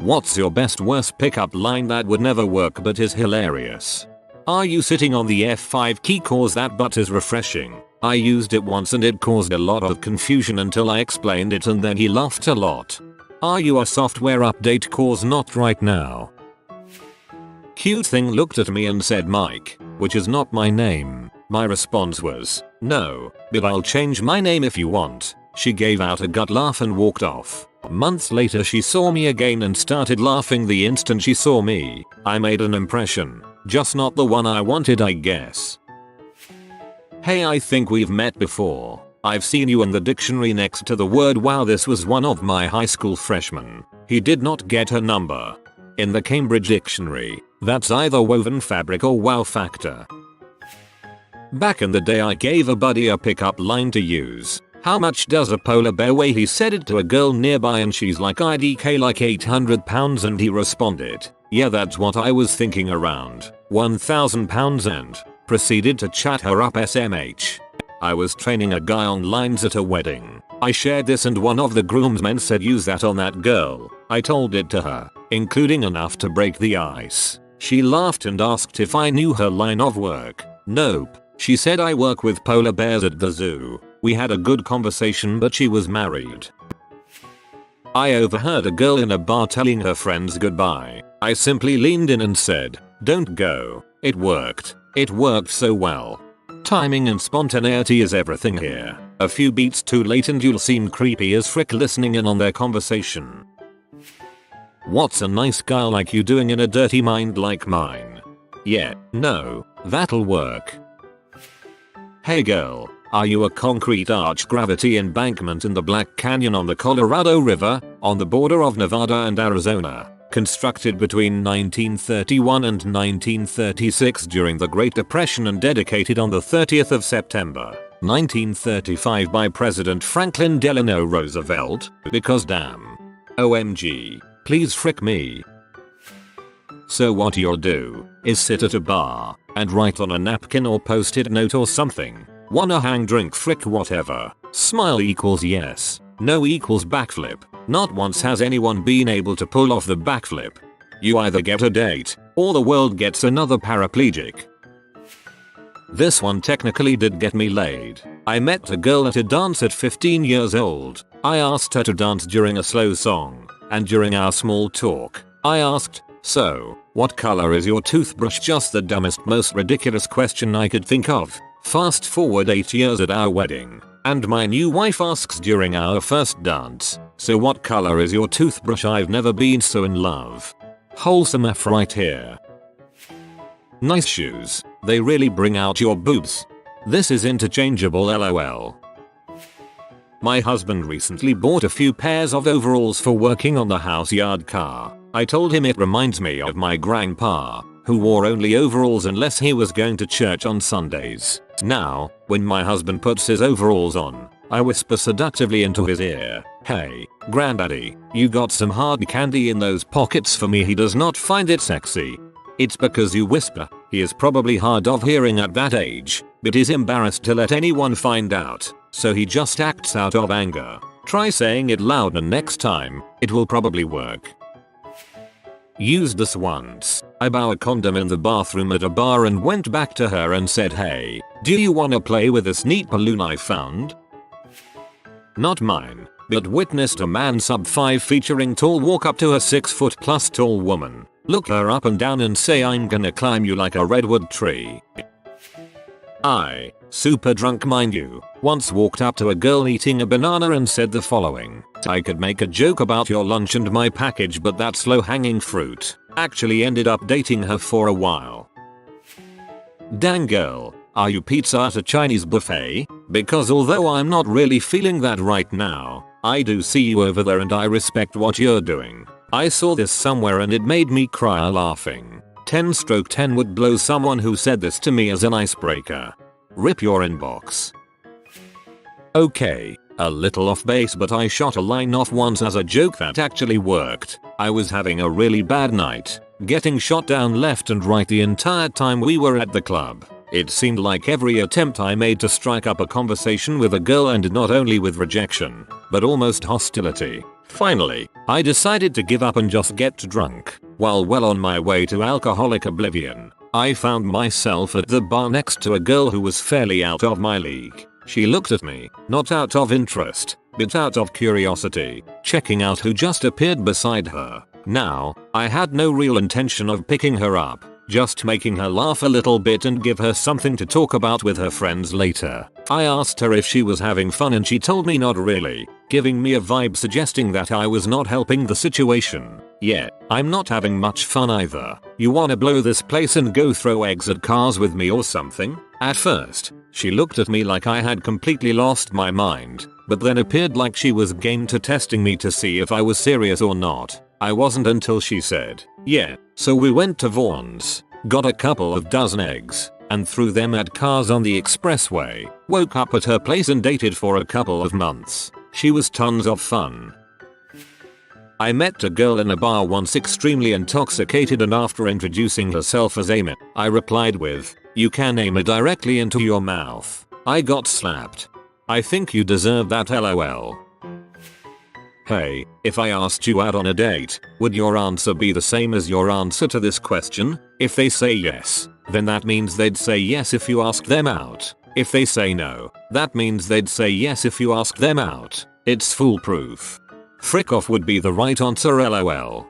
What's your best worst pickup line that would never work but is hilarious? Are you sitting on the F5 key cause that but is refreshing? I used it once and it caused a lot of confusion until I explained it and then he laughed a lot. Are you a software update cause not right now? Cute thing looked at me and said Mike, which is not my name. My response was, no, but I'll change my name if you want. She gave out a gut laugh and walked off. Months later she saw me again and started laughing the instant she saw me. I made an impression, just not the one I wanted I guess. Hey, I think we've met before. I've seen you in the dictionary next to the word wow. This was one of my high school freshmen. He did not get her number. In the Cambridge dictionary, that's either woven fabric or wow factor. Back in the day I gave a buddy a pickup line to use. How much does a polar bear weigh? He said it to a girl nearby and she's like IDK like 800 pounds and he responded, yeah that's what I was thinking, around 1,000 pounds, and proceeded to chat her up SMH. I was training a guy on lines at a wedding. I shared this and one of the groomsmen said use that on that girl. I told it to her, including enough to break the ice. She laughed and asked if I knew her line of work. Nope. She said I work with polar bears at the zoo. We had a good conversation but she was married. I overheard a girl in a bar telling her friends goodbye. I simply leaned in and said, don't go. It worked. It worked so well. Timing and spontaneity is everything here. A few beats too late and you'll seem creepy as frick listening in on their conversation. What's a nice guy like you doing in a dirty mind like mine? Yeah, no, that'll work. Hey girl, are you a concrete arch gravity embankment in the Black Canyon on the Colorado River, on the border of Nevada and Arizona, constructed between 1931 and 1936 during the Great Depression and dedicated on the 30th of September, 1935 by President Franklin Delano Roosevelt? Because damn. OMG, please frick me. So what you'll do is sit at a bar and write on a napkin or post-it note or something. Wanna hang, drink, frick, whatever. Smile equals yes. No equals backflip. Not once has anyone been able to pull off the backflip. You either get a date or the world gets another paraplegic. This one technically did get me laid. I met a girl at a dance at 15 years old. I asked her to dance during a slow song, and during our small talk, I asked, so, what color is your toothbrush? Just the dumbest, most ridiculous question I could think of. Fast forward 8 years at our wedding, and my new wife asks during our first dance, so what color is your toothbrush? I've never been so in love. Wholesome F right here. Nice shoes. They really bring out your boobs. This is interchangeable LOL. My husband recently bought a few pairs of overalls for working on the house yard car. I told him it reminds me of my grandpa, who wore only overalls unless he was going to church on Sundays. Now, when my husband puts his overalls on, I whisper seductively into his ear, hey, granddaddy, you got some hard candy in those pockets for me. He does not find it sexy. It's because you whisper. He is probably hard of hearing at that age, but is embarrassed to let anyone find out, so he just acts out of anger. Try saying it loud and next time, it will probably work. Used this once. I bought a condom in the bathroom at a bar and went back to her and said, hey, do you wanna play with this neat balloon I found? Not mine, but witnessed a man sub 5 featuring tall walk up to a 6-foot+ tall woman, look her up and down and say, I'm gonna climb you like a redwood tree. I, super drunk mind you, once walked up to a girl eating a banana and said the following, I could make a joke about your lunch and my package, but that slow hanging fruit actually ended up dating her for a while. Dang girl, are you pizza at a Chinese buffet? Because although I'm not really feeling that right now, I do see you over there and I respect what you're doing. I saw this somewhere and it made me cry laughing. 10/10 would blow someone who said this to me as an icebreaker. Rip your inbox. Okay, a little off base, but I shot a line off once as a joke that actually worked. I was having a really bad night, getting shot down left and right the entire time we were at the club. It seemed like every attempt I made to strike up a conversation with a girl ended not only with rejection, but almost hostility. Finally, I decided to give up and just get drunk. While well on my way to alcoholic oblivion, I found myself at the bar next to a girl who was fairly out of my league. She looked at me, not out of interest, but out of curiosity, checking out who just appeared beside her. Now, I had no real intention of picking her up, just making her laugh a little bit and give her something to talk about with her friends later. I asked her if she was having fun and she told me not really, giving me a vibe suggesting that I was not helping the situation. Yeah, I'm not having much fun either. You wanna blow this place and go throw eggs at cars with me or something? At first, she looked at me like I had completely lost my mind, but then appeared like she was game to testing me to see if I was serious or not. I wasn't until she said, yeah, so we went to Vaughn's, got a couple of dozen eggs, and threw them at cars on the expressway, woke up at her place and dated for a couple of months. She was tons of fun. I met a girl in a bar once extremely intoxicated, and after introducing herself as Amy, I replied with, "You can aim it directly into your mouth." I got slapped. I think you deserve that, lol. Hey, if I asked you out on a date, would your answer be the same as your answer to this question? If they say yes, then that means they'd say yes if you asked them out. If they say no, that means they'd say yes if you asked them out. It's foolproof. Frick off would be the right answer, lol.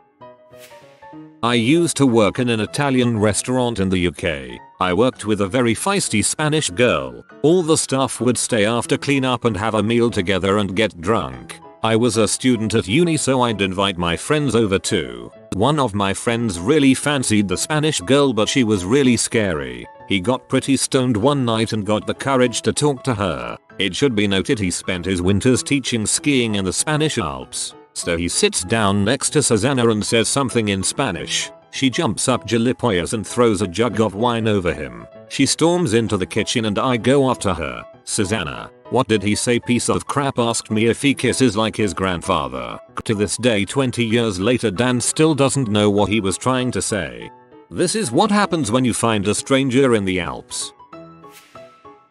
I used to work in an Italian restaurant in the UK. I worked with a very feisty Spanish girl. All the staff would stay after clean up and have a meal together and get drunk. I was a student at uni, so I'd invite my friends over too. One of my friends really fancied the Spanish girl, but she was really scary. He got pretty stoned one night and got the courage to talk to her. It should be noted he spent his winters teaching skiing in the Spanish Alps. So he sits down next to Susanna and says something in Spanish. She jumps up gilipollas and throws a jug of wine over him. She storms into the kitchen and I go after her. "Susanna, what did he say, piece of crap?" asked me if he kisses like his grandfather. To this day, 20 years later, Dan still doesn't know what he was trying to say. This is what happens when you find a stranger in the Alps.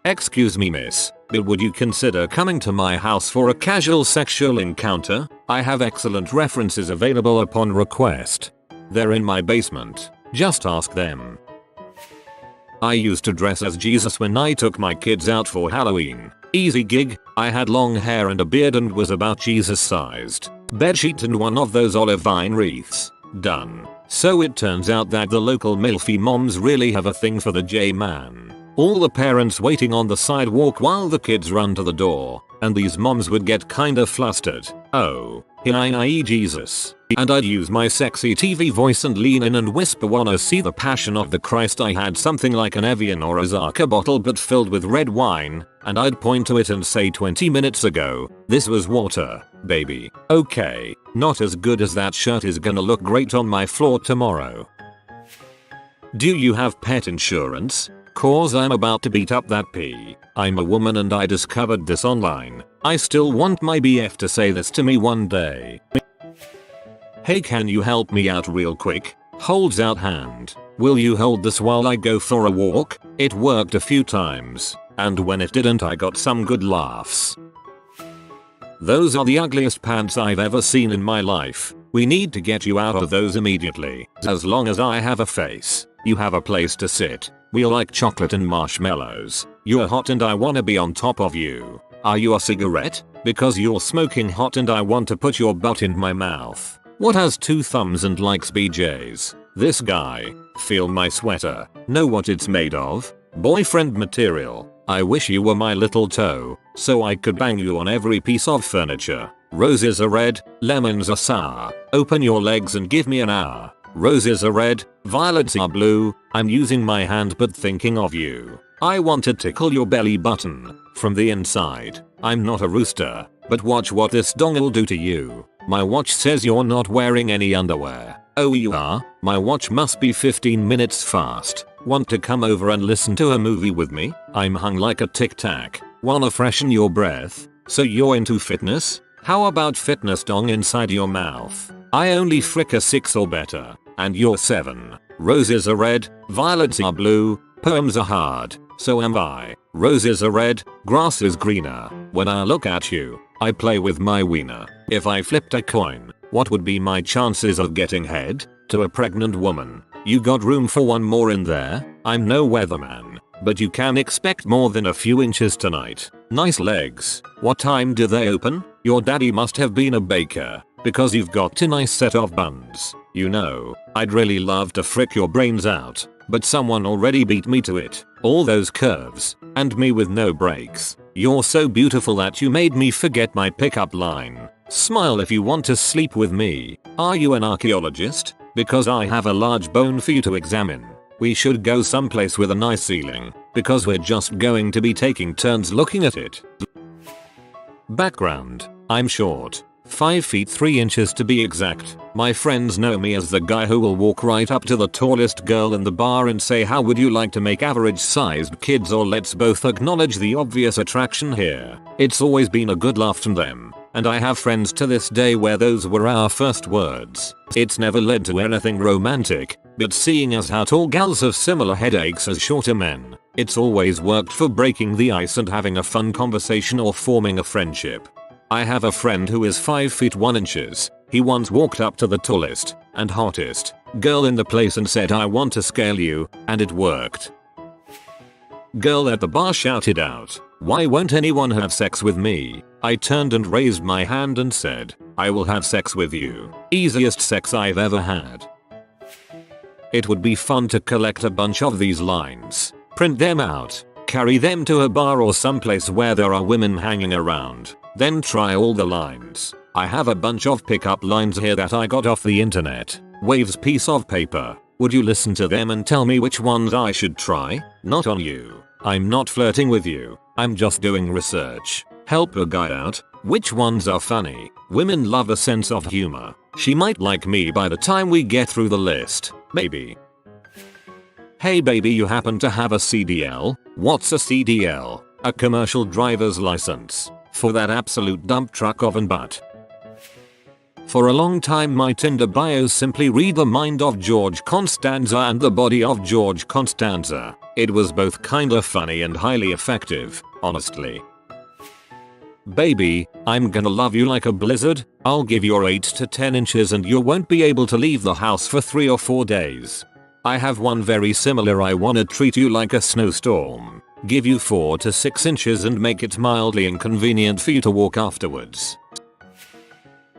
"Excuse me, miss, but would you consider coming to my house for a casual sexual encounter? I have excellent references available upon request. They're in my basement. Just ask them." I used to dress as Jesus when I took my kids out for Halloween. Easy gig. I had long hair and a beard and was about Jesus sized. Bedsheet and one of those olive vine wreaths. Done. So it turns out that the local MILFy moms really have a thing for the J-man. All the parents waiting on the sidewalk while the kids run to the door, and these moms would get kinda flustered. "Oh, hi Jesus." And I'd use my sexy TV voice and lean in and whisper, "Wanna see the Passion of the Christ?" I had something like an Evian or a Zaka bottle but filled with red wine, and I'd point to it and say, 20 minutes ago, this was water, baby. Okay, not as good as that shirt is gonna look great on my floor tomorrow. Do you have pet insurance? Cause I'm about to beat up that pee. I'm a woman and I discovered this online. I still want my BF to say this to me one day. "Hey, can you help me out real quick?" Holds out hand. "Will you hold this while I go for a walk?" It worked a few times, and when it didn't I got some good laughs. Those are the ugliest pants I've ever seen in my life. We need to get you out of those immediately. As long as I have a face, you have a place to sit. We like chocolate and marshmallows. You're hot and I wanna be on top of you. Are you a cigarette? Because you're smoking hot and I want to put your butt in my mouth. What has 2 thumbs and likes BJs? This guy. Feel my sweater. Know what it's made of? Boyfriend material. I wish you were my little toe, so I could bang you on every piece of furniture. Roses are red, lemons are sour. Open your legs and give me an hour. Roses are red, violets are blue. I'm using my hand but thinking of you. I want to tickle your belly button from the inside. I'm not a rooster, but watch what this dong'll do to you. My watch says you're not wearing any underwear. Oh, you are? My watch must be 15 minutes fast. Want to come over and listen to a movie with me? I'm hung like a tic tac. Wanna freshen your breath? So you're into fitness? How about fitness dong inside your mouth? I only frick a 6 or better. And you're 7. Roses are red, violets are blue, perms are hard. So am I. Roses are red, grass is greener. When I look at you, I play with my wiener. If I flipped a coin, what would be my chances of getting head? To a pregnant woman. You got room for one more in there? I'm no weatherman, but you can expect more than a few inches tonight. Nice legs. What time do they open? Your daddy must have been a baker, because you've got a nice set of buns. You know, I'd really love to frick your brains out, but someone already beat me to it. All those curves, and me with no brakes. You're so beautiful that you made me forget my pickup line. Smile if you want to sleep with me. Are you an archaeologist? Because I have a large bone for you to examine. We should go someplace with a nice ceiling, because we're just going to be taking turns looking at it. Background. I'm short. 5 feet 3 inches to be exact. My friends know me as the guy who will walk right up to the tallest girl in the bar and say, how would you like to make average sized kids, or let's both acknowledge the obvious attraction here. It's always been a good laugh from them, and I have friends to this day where those were our first words. It's never led to anything romantic, but seeing as how tall gals have similar headaches as shorter men, it's always worked for breaking the ice and having a fun conversation or forming a friendship. I have a friend who is 5 feet 1 inches. He once walked up to the tallest and hottest girl in the place and said, I want to scale you, and it worked. Girl at the bar shouted out, why won't anyone have sex with me? I turned and raised my hand and said, I will have sex with you. Easiest sex I've ever had. It would be fun to collect a bunch of these lines, print them out, carry them to a bar or someplace where there are women hanging around, then try all the lines. I have a bunch of pickup lines here that I got off the internet. Waves piece of paper. Would you listen to them and tell me which ones I should try? Not on you. I'm not flirting with you. I'm just doing research. Help a guy out. Which ones are funny? Women love a sense of humor. She might like me by the time we get through the list. Maybe. Hey baby, you happen to have a CDL? What's a CDL? A commercial driver's license. For that absolute dump truck oven butt. For a long time my Tinder bios simply read the mind of George Constanza and the body of George Constanza. It was both kinda funny and highly effective, honestly. Baby, I'm gonna love you like a blizzard. I'll give you 8 to 10 inches and you won't be able to leave the house for 3 or 4 days. I have one very similar. I wanna treat you like a snowstorm. Give you 4 to 6 inches and make it mildly inconvenient for you to walk afterwards.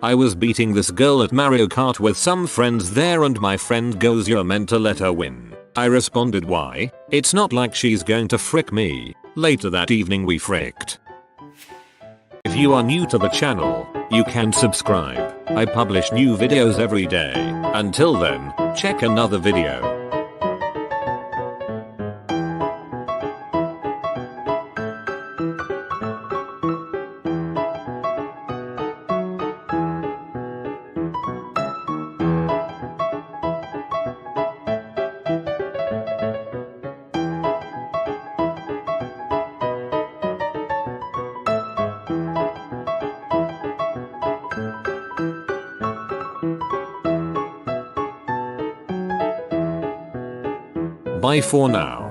I was beating this girl at Mario Kart with some friends there and my friend goes, you're meant to let her win. I responded, why? It's not like she's going to frick me. Later that evening we fricked. If you are new to the channel, you can subscribe. I publish new videos every day. Until then, check another video. Bye for now.